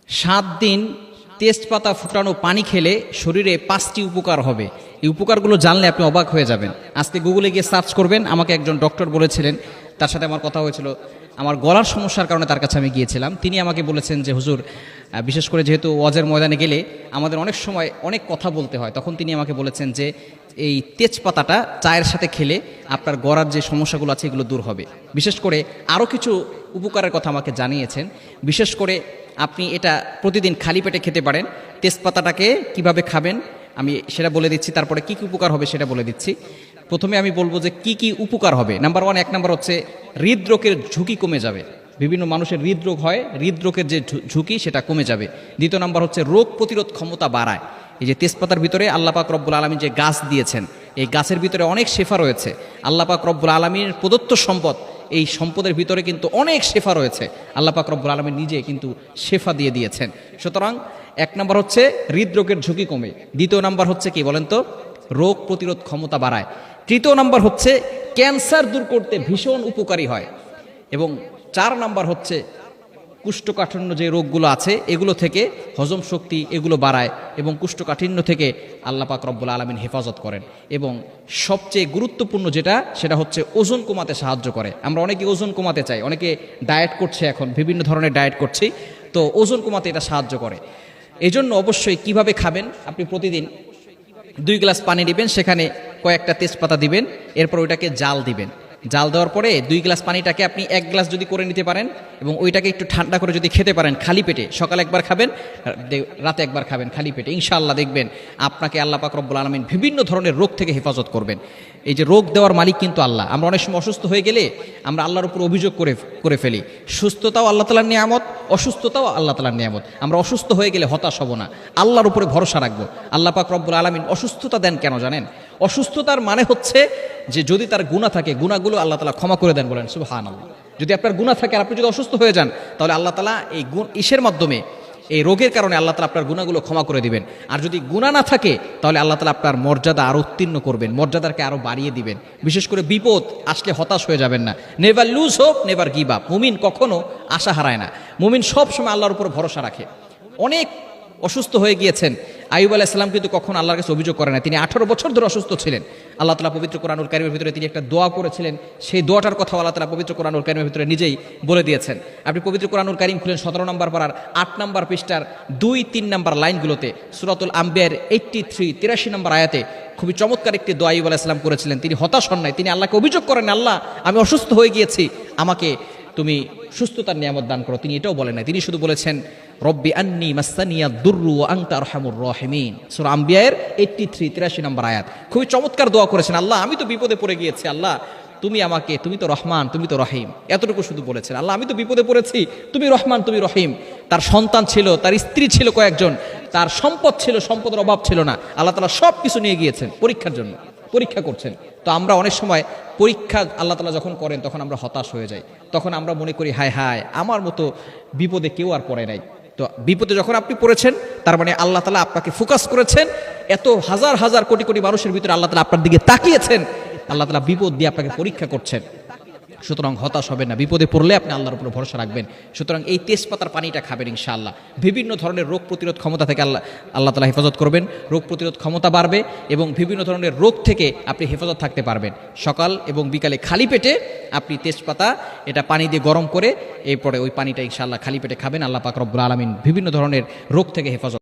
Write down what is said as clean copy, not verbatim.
7 দিন তেজপাতা ফুটানো পানি খেলে শরীরে 5টি উপকার হবে। এই উপকারগুলো জানলে আপনি অবাক হয়ে যাবেন। আজকে গুগলে গিয়ে সার্চ করবেন। আমাকে একজন ডক্টর বলেছিলেন, তার সাথে আমার কথা হয়েছিল। আমার গলার সমস্যার কারণে তার কাছে আমি গিয়েছিলাম। তিনি আমাকে বলেছেন যে হুজুর, বিশেষ করে যেহেতু ওয়াজের ময়দানে গেলে আমাদের অনেক সময় অনেক কথা বলতে হয়, তখন তিনি আমাকে বলেছেন যে এই তেজপাতাটা চায়ের সাথে খেলে আপনার গলার যে সমস্যাগুলো আছে এগুলো দূর হবে। বিশেষ করে আরও কিছু উপকারের কথা আমাকে জানিয়েছেন। বিশেষ করে আপনি এটা প্রতিদিন খালি পেটে খেতে পারেন। তেজপাতাটাকে কিভাবে খাবেন আমি সেটা বলে দিচ্ছি, তারপরে কী কী উপকার হবে সেটা বলে দিচ্ছি। প্রথমে আমি বলবো যে কি কি উপকার হবে। নাম্বার 1, 1 নাম্বার হচ্ছে হৃদরোগের ঝুঁকি কমে যাবে। বিভিন্ন মানুষের হৃদরোগ হয়, হৃদরোগের যে ঝুঁকি সেটা কমে যাবে। দ্বিতীয় নাম্বার হচ্ছে রোগ প্রতিরোধ ক্ষমতা বাড়ায়। এই যে তেজপাতার ভিতরে আল্লাহ পাক রব্বুল আলামিন যে গাছ দিয়েছেন, এই গাছের ভিতরে অনেক শেফা রয়েছে। আল্লাহ পাক রব্বুল আলামিনের প্রদত্ত সম্পদ, এই সম্পদের ভিতরে কিন্তু অনেক শেফা রয়েছে। আল্লাহ পাক রব্বুল আলামিন নিজে কিন্তু শেফা দিয়ে দিয়েছেন। সুতরাং 1 নাম্বার হচ্ছে হৃদরোগের ঝুঁকি কমে। দ্বিতীয় নাম্বার হচ্ছে কি বলেন তো, রোগ প্রতিরোধ ক্ষমতা বাড়ায়। তৃতীয় নাম্বার হচ্ছে ক্যান্সার দূর করতে ভীষণ উপকারী হয়। এবং 4 নাম্বার হচ্ছে কুষ্ঠকাঠিন্য যে রোগগুলো আছে এগুলো থেকে হজম শক্তি এগুলো বাড়ায় এবং কুষ্ঠকাঠিন্য থেকে আল্লাহ পাক রব্বুল আলামিন হেফাজত করেন। এবং সবচেয়ে গুরুত্বপূর্ণ যেটা, সেটা হচ্ছে ওজন কমাতে সাহায্য করে। আমরা অনেকে ওজন কমাতে চাই, অনেকে ডায়েট করছে, এখন বিভিন্ন ধরনের ডায়েট করছি, তো ওজন কমাতে এটা সাহায্য করে। এই জন্য অবশ্যই কিভাবে খাবেন, আপনি প্রতিদিন 2 গ্লাস পানি দিবেন, সেখানে কয়েকটা তেজপাতা দিবেন, এরপর ওইটাকে জাল দিবেন। জাল দেওয়ার পরে 2 গ্লাস পানিটাকে আপনি 1 গ্লাস যদি করে নিতে পারেন এবং ওইটাকে একটু ঠান্ডা করে যদি খেতে পারেন খালি পেটে, সকালে একবার খাবেন, রাতে একবার খাবেন খালি পেটে, ইনশাআল্লাহ দেখবেন আপনাকে আল্লাহ পাক রব্বুল আলামিন বিভিন্ন ধরনের রোগ থেকে হেফাজত করবেন। এই যে রোগ দেওয়ার মালিক কিন্তু আল্লাহ। আমরা অনেক সময় অসুস্থ হয়ে গেলে আমরা আল্লাহর উপর অভিযোগ করে ফেলি। সুস্থতাও আল্লাহ তাআলার নিয়ামত, অসুস্থতাও আল্লাহ তাআলার নিয়ামত। আমরা অসুস্থ হয়ে গেলে হতাশ হব না, আল্লাহর উপরে ভরসা রাখবো। আল্লাহ পাক রব্বুল আলামিন অসুস্থতা দেন কেন জানেন? অসুস্থতার মানে হচ্ছে যে যদি তার গুনাহ থাকে, গুনাহগুলো আল্লাহ তাআলা ক্ষমা করে দেন। বলেন সুবহানাল্লাহ। যদি আপনার গুনাহ থাকে আর আপনি যদি অসুস্থ হয়ে যান, তাহলে আল্লাহ তাআলা এই ইসের মাধ্যমে, এই রোগের কারণে আল্লাহ তাআলা আপনার গুনাহগুলো ক্ষমা করে দিবেন। আর যদি গুনাহ না থাকে তাহলে আল্লাহ তাআলা আপনার মর্যাদা আরও উত্তীর্ণ করবেন, মর্যাদাকে আরও বাড়িয়ে দিবেন। বিশেষ করে বিপদ আসলে হতাশ হয়ে যাবেন না। Never lose hope, never give up. মুমিন কখনো আশা হারায় না। মুমিন সব সময় আল্লাহর উপর ভরসা রাখে। অনেক অসুস্থ হয়ে গিয়েছেন আইয়ুব আলাইহিস সালাম, কিন্তু কখন আল্লাহর কাছে অভিযোগ করে না। তিনি 18 বছর ধরে অসুস্থ ছিলেন। আল্লাহ তাআলা পবিত্র কোরআনুল কারীমের ভিতরে তিনি একটা দোয়া করেছিলেন, সেই দোয়াটার কথা আল্লাহ তাআলা পবিত্র কোরআনুল কারীমের ভিতরে নিজেই বলে দিয়েছেন। আপনি পবিত্র কোরআনুল কারীম খুলেন 17 নম্বর পারার 8 নম্বর পৃষ্ঠার 2-3 নম্বর লাইনগুলোতে, সূরাতুল আম্বিয়ার 83 নম্বর আয়াতে খুবই চমৎকার একটি দোয়া আইয়ুব আলাইহিস সালাম করেছিলেন। তিনি হতাশ হন নাই, তিনি আল্লাহকে অভিযোগ করেন, আল্লাহ আমি অসুস্থ হয়ে গিয়েছি, আমাকে তুমি সুস্থতার নিয়ামত দান করো। তিনি এটাও বলেন না, তিনি শুধু বলেছেন রব্বি আন্নী মাসসানিয়া দুররু ওয়া আনতা আরহামুর রাহিমিন। সূরা আম্বিয়ার 83 নম্বর আয়াত। খুবই চমৎকার দোয়া করেছেন, আল্লাহ আমি তো বিপদে পড়ে গিয়েছি, আল্লাহ তুমি আমাকে, তুমি তো রহমান, তুমি তো রহিম। এতটুকু শুধু বলেছেন, আল্লাহ আমি তো বিপদে পড়েছি, তুমি রহমান, তুমি রহিম। তার সন্তান ছিল, তার স্ত্রী ছিল কয়েকজন, তার সম্পদ ছিল, সম্পদের অভাব ছিল না। আল্লাহ তাআলা সব কিছু নিয়ে গিয়েছেন পরীক্ষার জন্য, পরীক্ষা করছেন। তো আমরা অনেক সময় পরীক্ষা আল্লাহ তাআলা যখন করেন তখন আমরা হতাশ হয়ে যাই। তখন আমরা মনে করি হায় হায়, আমার মতো বিপদে কেউ আর পড়ে নাই। তো বিপদে যখন আপনি পড়েছেন, তার মানে আল্লাহ তাআলা আপনাকে ফোকাস করেছেন। এত হাজার হাজার কোটি কোটি মানুষের ভিতরে আল্লাহ তাআলা আপনার দিকে তাকিয়েছেন। আল্লাহ তাআলা বিপদ দিয়ে আপনাকে পরীক্ষা করছেন। সুতরাং হতাশ হবেন না, বিপদে পড়লে আপনি আল্লাহর উপর ভরসা রাখবেন। সুতরাং এই তেজপাতার পানিটা খাবেন, ইনশাআল্লাহ বিভিন্ন ধরনের রোগ প্রতিরোধ ক্ষমতা থেকে আল্লাহ তাআলা হেফাজত করবেন। রোগ প্রতিরোধ ক্ষমতা বাড়বে এবং বিভিন্ন ধরনের রোগ থেকে আপনি হেফাজত থাকতে পারবেন। সকাল এবং বিকালে খালি পেটে আপনি তেজপাতা এটা পানি দিয়ে গরম করে এরপরে ওই পানিটা ইনশাআল্লাহ খালি পেটে খাবেন। আল্লাহ পাক রব্বুল আলামিন বিভিন্ন ধরনের রোগ থেকে হেফাজত